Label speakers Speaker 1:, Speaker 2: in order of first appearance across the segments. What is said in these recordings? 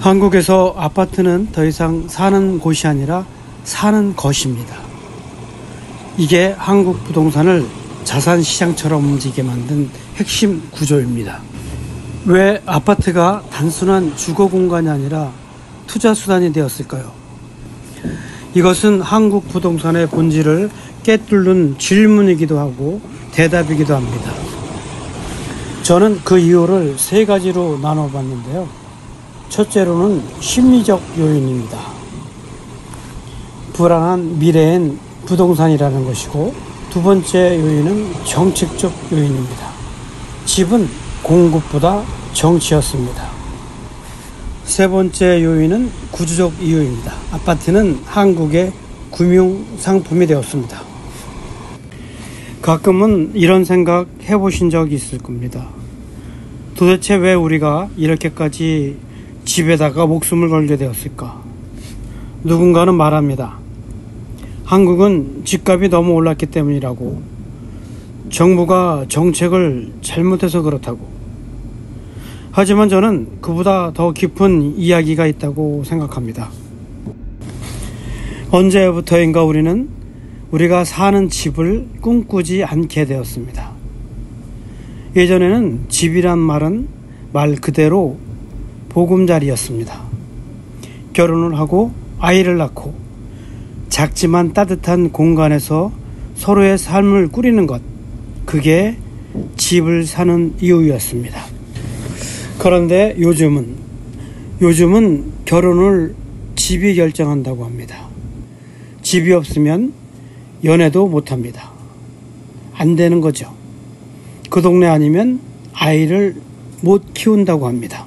Speaker 1: 한국에서 아파트는 더 이상 사는 곳이 아니라 사는 것입니다. 이게 한국 부동산을 자산시장처럼 움직이게 만든 핵심 구조입니다. 왜 아파트가 단순한 주거 공간이 아니라 투자 수단이 되었을까요? 이것은 한국 부동산의 본질을 꿰뚫는 질문이기도 하고 대답이기도 합니다. 저는 그 이유를 세 가지로 나눠봤는데요. 첫째로는 심리적 요인입니다. 불안한 미래엔 부동산이라는 것이고, 두 번째 요인은 정책적 요인입니다. 집은 공급보다 정치였습니다. 세 번째 요인은 구조적 이유입니다. 아파트는 한국의 금융 상품이 되었습니다. 가끔은 이런 생각 해보신 적이 있을 겁니다. 도대체 왜 우리가 이렇게까지 집에다가 목숨을 걸게 되었을까? 누군가는 말합니다. 한국은 집값이 너무 올랐기 때문이라고, 정부가 정책을 잘못해서 그렇다고. 하지만 저는 그보다 더 깊은 이야기가 있다고 생각합니다. 언제부터인가 우리가 사는 집을 꿈꾸지 않게 되었습니다. 예전에는 집이란 말은 말 그대로 보금자리였습니다. 결혼을 하고 아이를 낳고 작지만 따뜻한 공간에서 서로의 삶을 꾸리는 것, 그게 집을 사는 이유였습니다. 그런데 요즘은 결혼을 집이 결정한다고 합니다. 집이 없으면 연애도 못합니다. 안 되는 거죠. 그 동네 아니면 아이를 못 키운다고 합니다.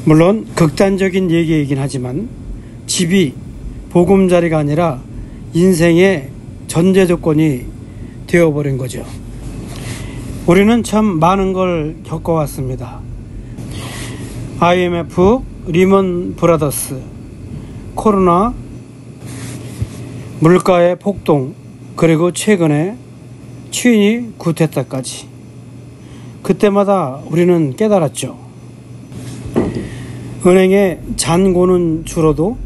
Speaker 1: 물론 극단적인 얘기이긴 하지만 집이 보금자리가 아니라 인생의 전제 조건이 되어버린 거죠. 우리는 참 많은 걸 겪어왔습니다. IMF, 리먼 브라더스, 코로나, 물가의 폭등, 그리고 최근에 취인이 구테타까지. 그때마다 우리는 깨달았죠. 은행의 잔고는 줄어도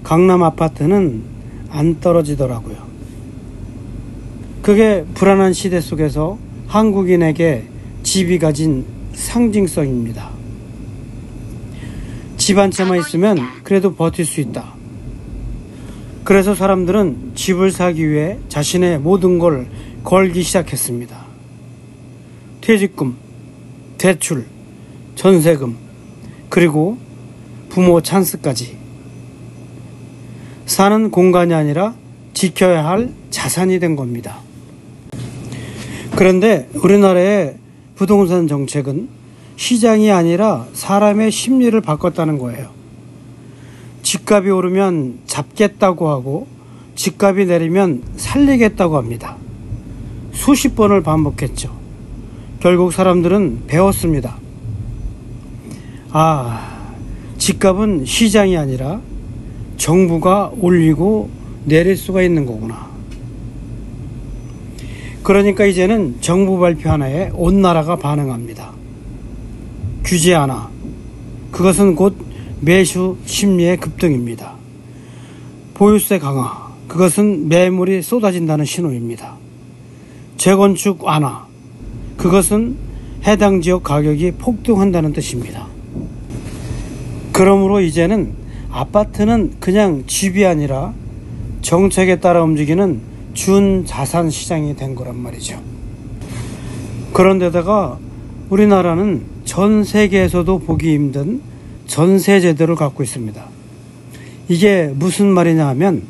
Speaker 1: 강남 아파트는 안 떨어지더라고요. 그게 불안한 시대 속에서 한국인에게 집이 가진 상징성입니다. 집 한 채만 있으면 그래도 버틸 수 있다. 그래서 사람들은 집을 사기 위해 자신의 모든 걸 걸기 시작했습니다. 퇴직금, 대출, 전세금, 그리고 부모 찬스까지. 사는 공간이 아니라 지켜야 할 자산이 된 겁니다. 그런데 우리나라의 부동산 정책은 시장이 아니라 사람의 심리를 바꿨다는 거예요. 집값이 오르면 잡겠다고 하고 집값이 내리면 살리겠다고 합니다. 수십 번을 반복했죠. 결국 사람들은 배웠습니다. 집값은 시장이 아니라 정부가 올리고 내릴 수가 있는 거구나. 그러니까 이제는 정부 발표 하나에 온 나라가 반응합니다. 규제 하나, 그것은 곧 매수 심리의 급등입니다. 보유세 강화, 그것은 매물이 쏟아진다는 신호입니다. 재건축 완화, 그것은 해당 지역 가격이 폭등한다는 뜻입니다. 그러므로 이제는 아파트는 그냥 집이 아니라 정책에 따라 움직이는 준자산 시장이 된 거란 말이죠. 그런데다가 우리나라는 전 세계에서도 보기 힘든 전세 제도를 갖고 있습니다. 이게 무슨 말이냐 하면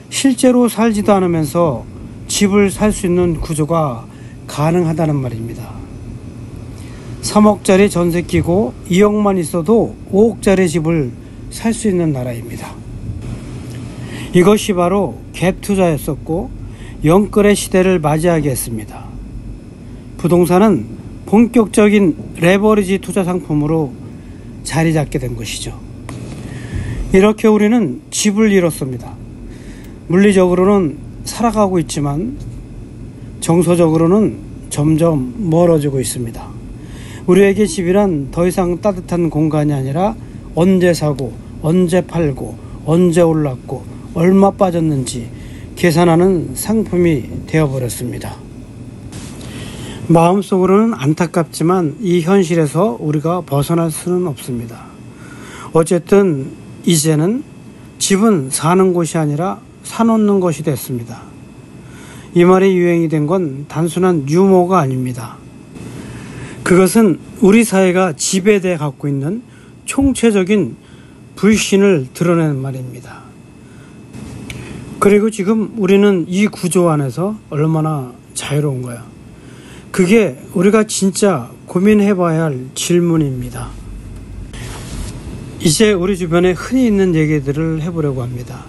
Speaker 1: 실제로 살지도 않으면서 집을 살 수 있는 구조가 가능하다는 말입니다. 3억짜리 전세 끼고 2억만 있어도 5억짜리 집을 살 수 있는 나라입니다. 이것이 바로 갭 투자였었고 영끌의 시대를 맞이하게 했습니다. 부동산은 본격적인 레버리지 투자 상품으로 자리 잡게 된 것이죠. 이렇게 우리는 집을 잃었습니다. 물리적으로는 살아가고 있지만 정서적으로는 점점 멀어지고 있습니다. 우리에게 집이란 더 이상 따뜻한 공간이 아니라 언제 사고, 언제 팔고, 언제 올랐고, 얼마 빠졌는지 계산하는 상품이 되어버렸습니다. 마음속으로는 안타깝지만 이 현실에서 우리가 벗어날 수는 없습니다. 어쨌든 이제는 집은 사는 곳이 아니라 사놓는 것이 됐습니다. 이 말이 유행이 된 건 단순한 유머가 아닙니다. 그것은 우리 사회가 집에 대해 갖고 있는 총체적인 불신을 드러내는 말입니다. 그리고 지금 우리는 이 구조 안에서 얼마나 자유로운가요? 그게 우리가 진짜 고민해봐야 할 질문입니다. 이제 우리 주변에 흔히 있는 얘기들을 해보려고 합니다.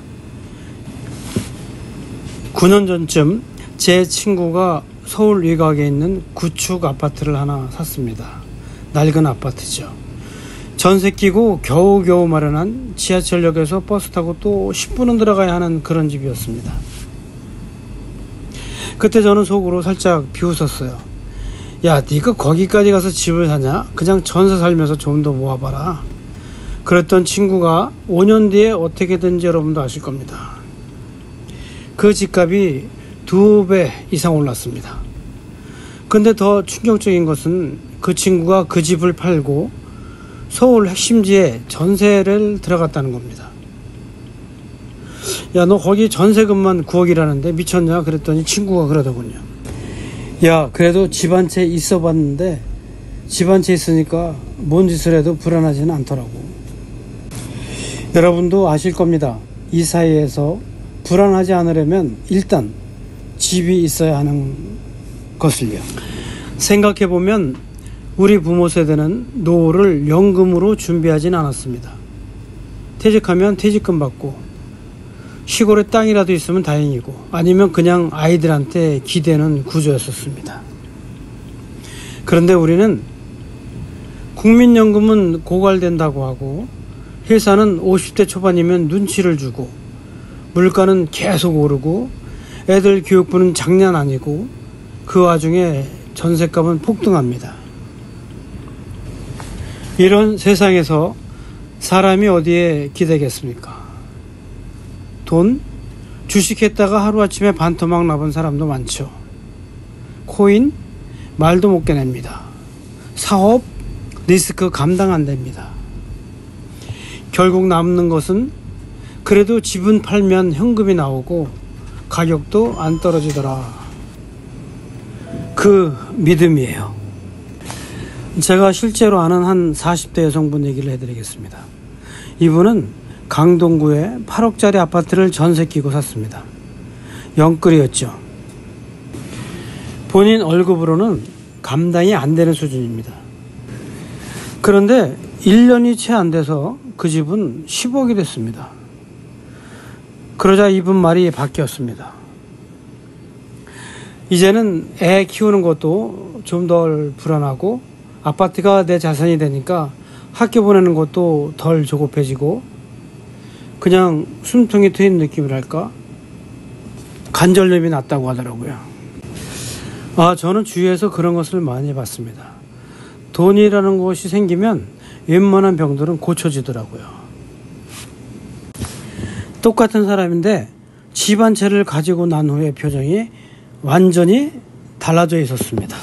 Speaker 1: 9년 전쯤 제 친구가 서울 외곽에 있는 구축 아파트를 하나 샀습니다. 낡은 아파트죠. 전세 끼고 겨우겨우 마련한 지하철역에서 버스 타고 또 10분은 들어가야 하는 그런 집이었습니다. 그때 저는 속으로 살짝 비웃었어요. 야, 네가 거기까지 가서 집을 사냐? 그냥 전세 살면서 좀 더 모아봐라. 그랬던 친구가 5년 뒤에 어떻게 된지 여러분도 아실 겁니다. 그 집값이 2배 이상 올랐습니다. 근데 더 충격적인 것은 그 친구가 그 집을 팔고 서울 핵심지에 전세를 들어갔다는 겁니다. 야, 너 거기 전세금만 9억이라는데 미쳤냐? 그랬더니 친구가 그러더군요. 야, 그래도 집 한 채 있어 봤는데 집 한 채 있으니까 뭔 짓을 해도 불안하지는 않더라고. 여러분도 아실 겁니다. 이 사이에서 불안하지 않으려면 일단 집이 있어야 하는 것을요. 생각해보면 우리 부모 세대는 노후를 연금으로 준비하진 않았습니다. 퇴직하면 퇴직금 받고 시골에 땅이라도 있으면 다행이고 아니면 그냥 아이들한테 기대는 구조였었습니다. 그런데 우리는 국민연금은 고갈된다고 하고 회사는 50대 초반이면 눈치를 주고 물가는 계속 오르고 애들 교육비는 장난 아니고 그 와중에 전셋값은 폭등합니다. 이런 세상에서 사람이 어디에 기대겠습니까? 돈? 주식했다가 하루아침에 반토막 나본 사람도 많죠. 코인? 말도 못 깨냅니다. 사업? 리스크 감당 안 됩니다. 결국 남는 것은 그래도 집은 팔면 현금이 나오고 가격도 안 떨어지더라. 그 믿음이에요. 제가 실제로 아는 한 40대 여성분 얘기를 해드리겠습니다. 이분은 강동구에 8억짜리 아파트를 전세 끼고 샀습니다. 영끌이었죠. 본인 월급으로는 감당이 안 되는 수준입니다. 그런데 1년이 채 안 돼서 그 집은 10억이 됐습니다. 그러자 이분 말이 바뀌었습니다. 이제는 애 키우는 것도 좀 덜 불안하고 아파트가 내 자산이 되니까 학교 보내는 것도 덜 조급해지고 그냥 숨통이 트인 느낌이랄까? 관절염이 났다고 하더라고요. 저는 주위에서 그런 것을 많이 봤습니다. 돈이라는 것이 생기면 웬만한 병들은 고쳐지더라고요. 똑같은 사람인데 집 한 채를 가지고 난 후에 표정이 완전히 달라져 있었습니다.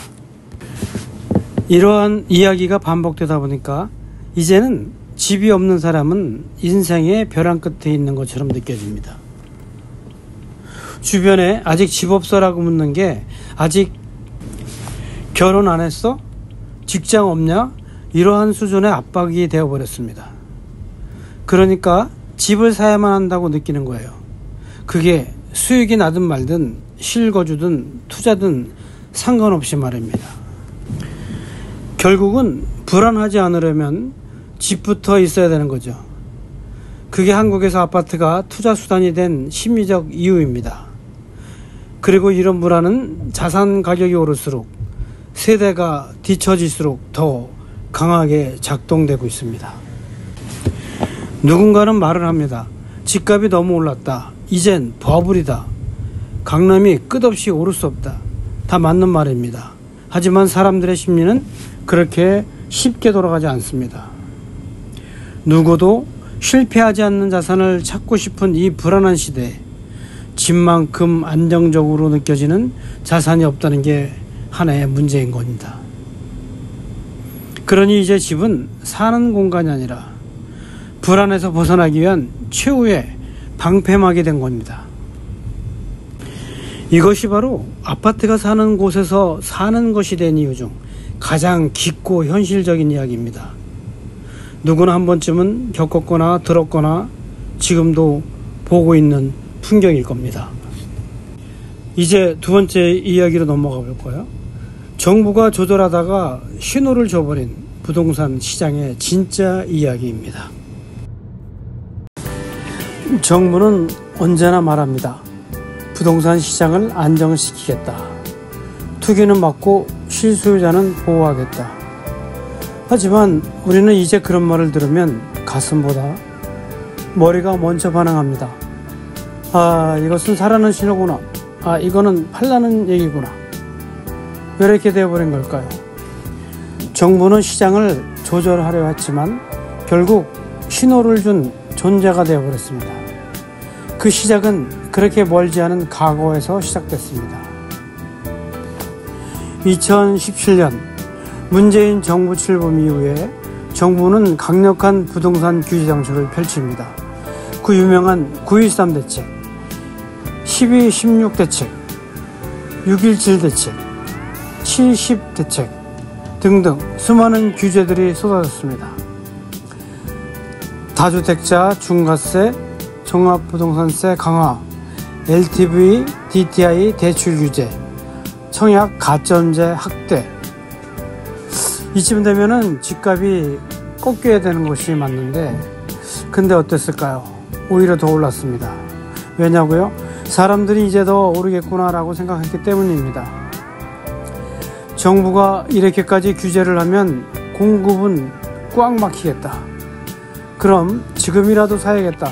Speaker 1: 이러한 이야기가 반복되다 보니까 이제는 집이 없는 사람은 인생의 벼랑 끝에 있는 것처럼 느껴집니다. 주변에 아직 집 없어라고 묻는 게 아직 결혼 안 했어? 직장 없냐? 이러한 수준의 압박이 되어버렸습니다. 그러니까 집을 사야만 한다고 느끼는 거예요. 그게 수익이 나든 말든 실거주든 투자든 상관없이 말입니다. 결국은 불안하지 않으려면 집부터 있어야 되는 거죠. 그게 한국에서 아파트가 투자 수단이 된 심리적 이유입니다. 그리고 이런 불안은 자산 가격이 오를수록 세대가 뒤처질수록 더 강하게 작동되고 있습니다. 누군가는 말을 합니다. 집값이 너무 올랐다. 이젠 버블이다. 강남이 끝없이 오를 수 없다. 다 맞는 말입니다. 하지만 사람들의 심리는 그렇게 쉽게 돌아가지 않습니다. 누구도 실패하지 않는 자산을 찾고 싶은 이 불안한 시대에 집만큼 안정적으로 느껴지는 자산이 없다는 게 하나의 문제인 겁니다. 그러니 이제 집은 사는 공간이 아니라 불안에서 벗어나기 위한 최후의 방패막이 된 겁니다. 이것이 바로 아파트가 사는 곳에서 사는 것이 된 이유 중 가장 깊고 현실적인 이야기입니다. 누구나 한 번쯤은 겪었거나 들었거나 지금도 보고 있는 풍경일 겁니다. 이제 두 번째 이야기로 넘어가 볼까요? 정부가 조절하다가 신호를 줘버린 부동산 시장의 진짜 이야기입니다. 정부는 언제나 말합니다. 부동산 시장을 안정시키겠다. 투기는 막고 실수요자는 보호하겠다. 하지만 우리는 이제 그런 말을 들으면 가슴보다 머리가 먼저 반응합니다. 아, 이것은 사라는 신호구나. 아, 이거는 팔라는 얘기구나. 왜 이렇게 되어버린 걸까요? 정부는 시장을 조절하려 했지만 결국 신호를 준 존재가 되어버렸습니다. 그 시작은 그렇게 멀지 않은 과거에서 시작됐습니다. 2017년 문재인 정부 출범 이후에 정부는 강력한 부동산 규제 정책을 펼칩니다. 그 유명한 9.13 대책, 12.16 대책, 6.17 대책, 70 대책 등등 수많은 규제들이 쏟아졌습니다. 다주택자 중과세, 종합부동산세 강화, LTV, DTI 대출 규제, 청약 가점제 확대. 이쯤 되면은 집값이 꺾여야 되는 것이 맞는데, 근데 어땠을까요? 오히려 더 올랐습니다. 왜냐고요? 사람들이 이제 더 오르겠구나라고 생각했기 때문입니다. 정부가 이렇게까지 규제를 하면 공급은 꽉 막히겠다. 그럼 지금이라도 사야겠다.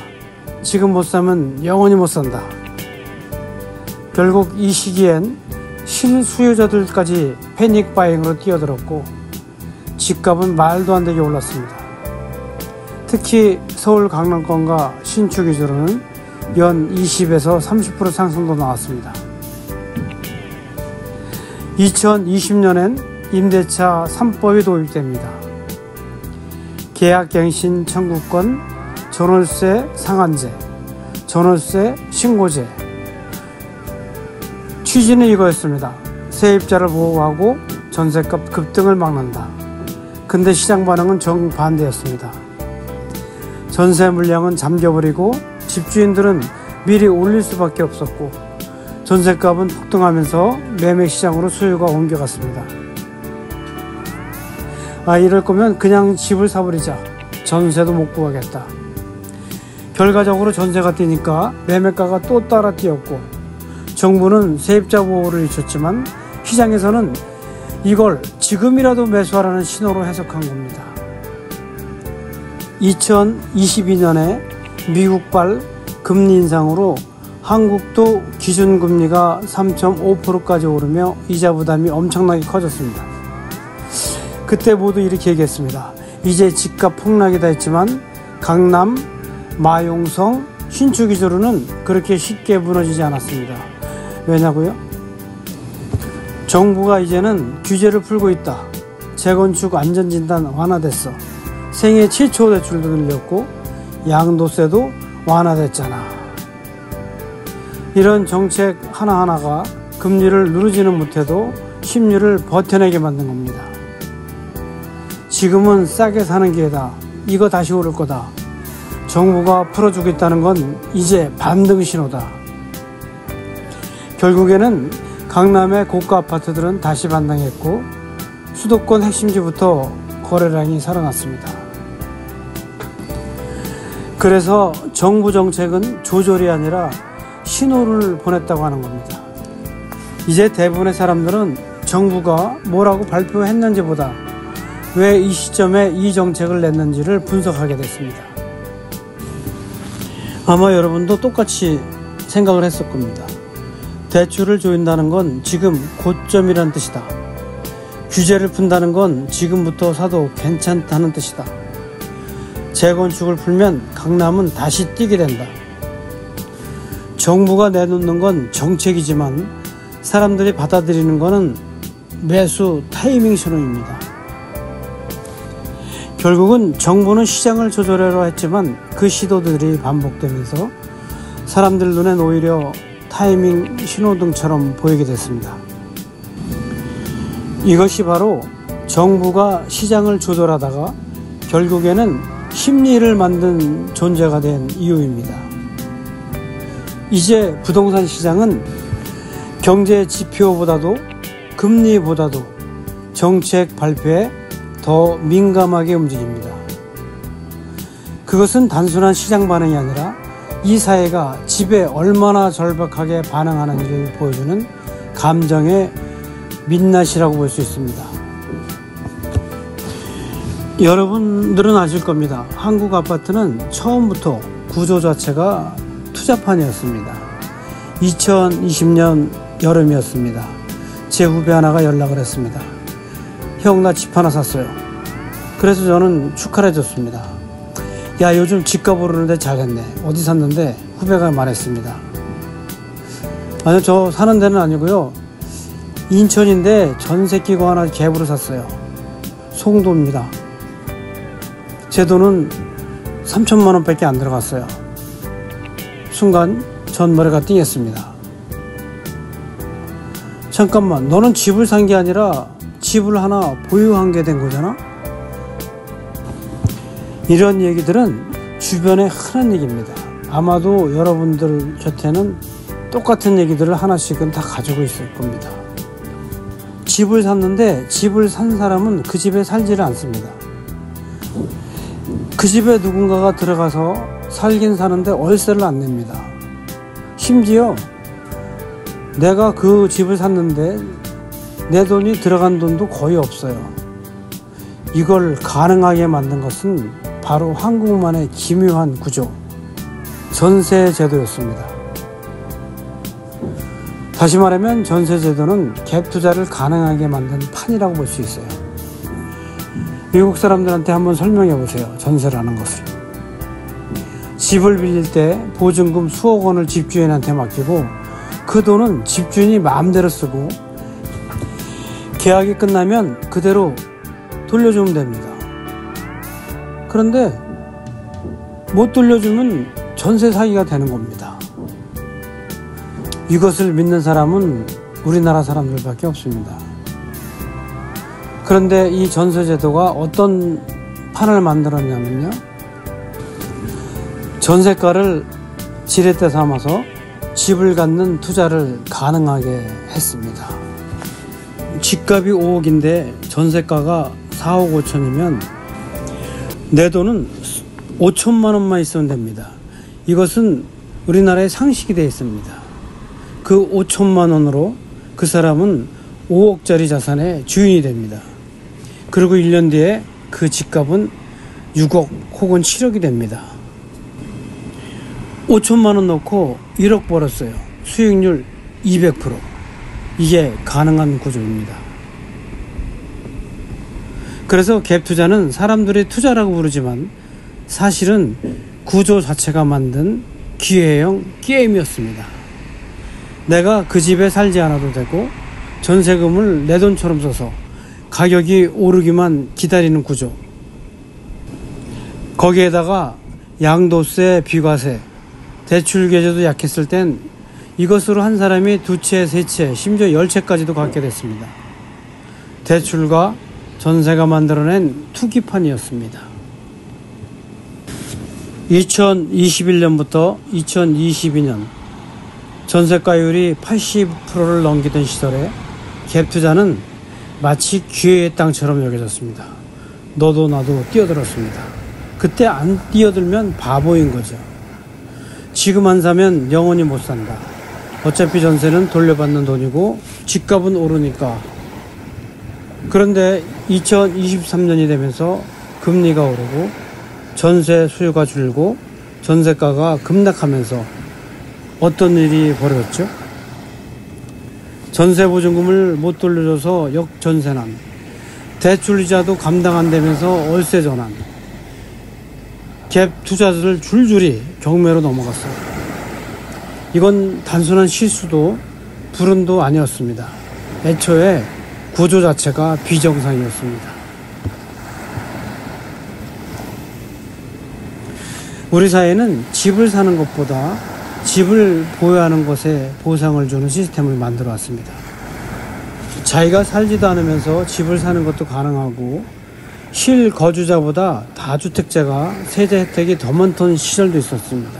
Speaker 1: 지금 못 사면 영원히 못 산다. 결국 이 시기엔 실수요자들까지 패닉 바잉으로 뛰어들었고 집값은 말도 안 되게 올랐습니다. 특히 서울 강남권과 신축 위주로는 연 20에서 30% 상승도 나왔습니다. 2020년엔 임대차 3법이 도입됩니다. 계약갱신 청구권, 전월세 상한제, 전월세 신고제. 취지는 이거였습니다. 세입자를 보호하고 전셋값 급등을 막는다. 근데 시장 반응은 정반대였습니다. 전세 물량은 잠겨버리고 집주인들은 미리 올릴 수밖에 없었고 전셋값은 폭등하면서 매매시장으로 수요가 옮겨갔습니다. 아, 이럴 거면 그냥 집을 사버리자. 전세도 못 구하겠다. 결과적으로 전세가 뛰니까 매매가가 또 따라 뛰었고 정부는 세입자 보호를 잊혔지만 시장에서는 이걸 지금이라도 매수하라는 신호로 해석한 겁니다. 2022년에 미국발 금리 인상으로 한국도 기준금리가 3.5%까지 오르며 이자 부담이 엄청나게 커졌습니다. 그때 모두 이렇게 얘기했습니다. 이제 집값 폭락이다 했지만 강남, 마용성, 신축 위주로는 그렇게 쉽게 무너지지 않았습니다. 왜냐고요? 정부가 이제는 규제를 풀고 있다. 재건축 안전진단 완화됐어. 생애 최초 대출도 늘렸고 양도세도 완화됐잖아. 이런 정책 하나하나가 금리를 누르지는 못해도 심리를 버텨내게 만든 겁니다. 지금은 싸게 사는 기회다. 이거 다시 오를 거다. 정부가 풀어주겠다는 건 이제 반등 신호다. 결국에는 강남의 고가 아파트들은 다시 반등했고 수도권 핵심지부터 거래량이 살아났습니다. 그래서 정부 정책은 조절이 아니라 신호를 보냈다고 하는 겁니다. 이제 대부분의 사람들은 정부가 뭐라고 발표했는지보다 왜 이 시점에 이 정책을 냈는지를 분석하게 됐습니다. 아마 여러분도 똑같이 생각을 했을 겁니다. 대출을 조인다는 건 지금 고점이란 뜻이다. 규제를 푼다는 건 지금부터 사도 괜찮다는 뜻이다. 재건축을 풀면 강남은 다시 뛰게 된다. 정부가 내놓는 건 정책이지만 사람들이 받아들이는 것은 매수 타이밍 신호입니다. 결국은 정부는 시장을 조절하려 했지만 그 시도들이 반복되면서 사람들 눈엔 오히려 타이밍 신호등처럼 보이게 됐습니다. 이것이 바로 정부가 시장을 조절하다가 결국에는 심리를 만든 존재가 된 이유입니다. 이제 부동산 시장은 경제 지표보다도 금리보다도 정책 발표에 더 민감하게 움직입니다. 그것은 단순한 시장 반응이 아니라 이 사회가 집에 얼마나 절박하게 반응하는지를 보여주는 감정의 민낯이라고 볼 수 있습니다. 여러분들은 아실 겁니다. 한국 아파트는 처음부터 구조 자체가 투자판이었습니다. 2020년 여름이었습니다. 제 후배 하나가 연락을 했습니다. 형, 나 집 하나 샀어요. 그래서 저는 축하를 해줬습니다. 야, 요즘 집값 오르는데 잘했네. 어디 샀는데? 후배가 말했습니다. 아니요, 저 사는 데는 아니고요. 인천인데 전세 끼고 하나 갭으로 샀어요. 송도입니다. 제 돈은 3천만 원밖에 안 들어갔어요. 순간 전 머리가 띵했습니다. 잠깐만, 너는 집을 산 게 아니라 집을 하나 보유한 게 된 거잖아? 이런 얘기들은 주변에 흔한 얘기입니다. 아마도 여러분들 곁에는 똑같은 얘기들을 하나씩은 다 가지고 있을 겁니다. 집을 샀는데 집을 산 사람은 그 집에 살지를 않습니다. 그 집에 누군가가 들어가서 살긴 사는데 월세를 안 냅니다. 심지어 내가 그 집을 샀는데 내 돈이 들어간 돈도 거의 없어요. 이걸 가능하게 만든 것은 바로 한국만의 기묘한 구조, 전세 제도였습니다. 다시 말하면 전세 제도는 갭 투자를 가능하게 만든 판이라고 볼 수 있어요. 미국 사람들한테 한번 설명해 보세요. 전세라는 것을. 집을 빌릴 때 보증금 수억 원을 집주인한테 맡기고 그 돈은 집주인이 마음대로 쓰고 계약이 끝나면 그대로 돌려주면 됩니다. 그런데 못 돌려주면 전세 사기가 되는 겁니다. 이것을 믿는 사람은 우리나라 사람들밖에 없습니다. 그런데 이 전세 제도가 어떤 판을 만들었냐면요, 전세가를 지렛대 삼아서 집을 갖는 투자를 가능하게 했습니다. 집값이 5억인데 전세가가 4억 5천이면 내 돈은 5천만 원만 있으면 됩니다. 이것은 우리나라에 상식이 되어 있습니다. 그 5천만 원으로 그 사람은 5억짜리 자산의 주인이 됩니다. 그리고 1년 뒤에 그 집값은 6억 혹은 7억이 됩니다. 5천만 원 넣고 1억 벌었어요. 수익률 200%. 이게 가능한 구조입니다. 그래서 갭 투자는 사람들이 투자라고 부르지만 사실은 구조 자체가 만든 기회형 게임이었습니다. 내가 그 집에 살지 않아도 되고 전세금을 내 돈처럼 써서 가격이 오르기만 기다리는 구조. 거기에다가 양도세, 비과세, 대출 계좌도 약했을 땐 이것으로 한 사람이 2채, 3채, 심지어 10채까지도 갖게 됐습니다. 대출과 전세가 만들어낸 투기판이었습니다. 2021년부터 2022년 전세가율이 80%를 넘기던 시절에 갭 투자는 마치 기회의 땅처럼 여겨졌습니다. 너도 나도 뛰어들었습니다. 그때 안 뛰어들면 바보인 거죠. 지금 안 사면 영원히 못 산다. 어차피 전세는 돌려받는 돈이고 집값은 오르니까. 그런데 2023년이 되면서 금리가 오르고 전세 수요가 줄고 전세가가 급락하면서 어떤 일이 벌어졌죠? 전세 보증금을 못 돌려줘서 역전세난, 대출 이자도 감당 안 되면서 월세 전환, 갭 투자들을 줄줄이 경매로 넘어갔어요. 이건 단순한 실수도 불운도 아니었습니다. 애초에 구조 자체가 비정상이었습니다. 우리 사회는 집을 사는 것보다 집을 보유하는 것에 보상을 주는 시스템을 만들어 왔습니다. 자기가 살지도 않으면서 집을 사는 것도 가능하고 실거주자보다 다주택자가 세제 혜택이 더 많던 시절도 있었습니다.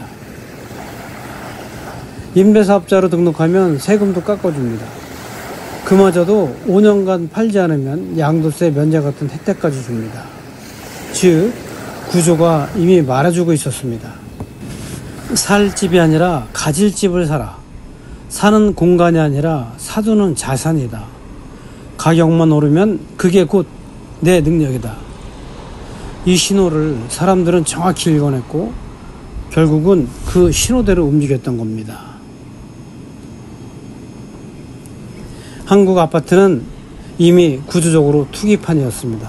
Speaker 1: 임대사업자로 등록하면 세금도 깎아줍니다. 그마저도 5년간 팔지 않으면 양도세 면제 같은 혜택까지 줍니다. 즉 구조가 이미 말해주고 있었습니다. 살 집이 아니라 가질 집을 사라. 사는 공간이 아니라 사두는 자산이다. 가격만 오르면 그게 곧 내 능력이다. 이 신호를 사람들은 정확히 읽어냈고 결국은 그 신호대로 움직였던 겁니다. 한국 아파트는 이미 구조적으로 투기판이었습니다.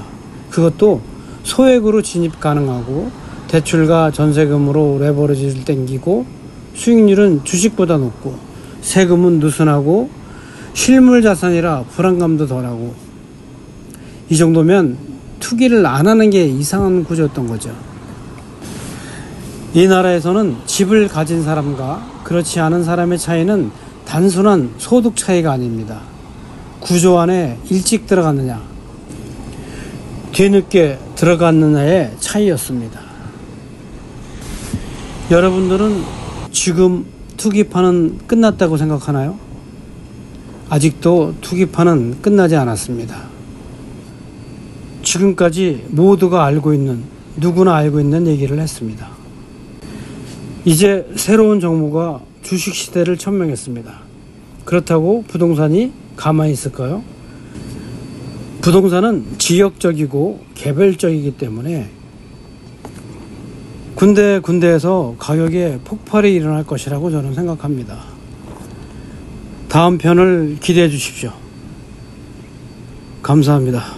Speaker 1: 그것도 소액으로 진입 가능하고 대출과 전세금으로 레버리지를 땡기고 수익률은 주식보다 높고 세금은 느슨하고 실물 자산이라 불안감도 덜하고 이 정도면 투기를 안 하는 게 이상한 구조였던 거죠. 이 나라에서는 집을 가진 사람과 그렇지 않은 사람의 차이는 단순한 소득 차이가 아닙니다. 구조 안에 일찍 들어갔느냐 뒤늦게 들어갔느냐의 차이였습니다. 여러분들은 지금 투기판은 끝났다고 생각하나요? 아직도 투기판은 끝나지 않았습니다. 지금까지 모두가 알고 있는, 누구나 알고 있는 얘기를 했습니다. 이제 새로운 정부가 주식시대를 천명했습니다. 그렇다고 부동산이 가만히 있을까요? 부동산은 지역적이고 개별적이기 때문에 군데에서 가격에 폭발이 일어날 것이라고 저는 생각합니다. 다음 편을 기대해 주십시오. 감사합니다.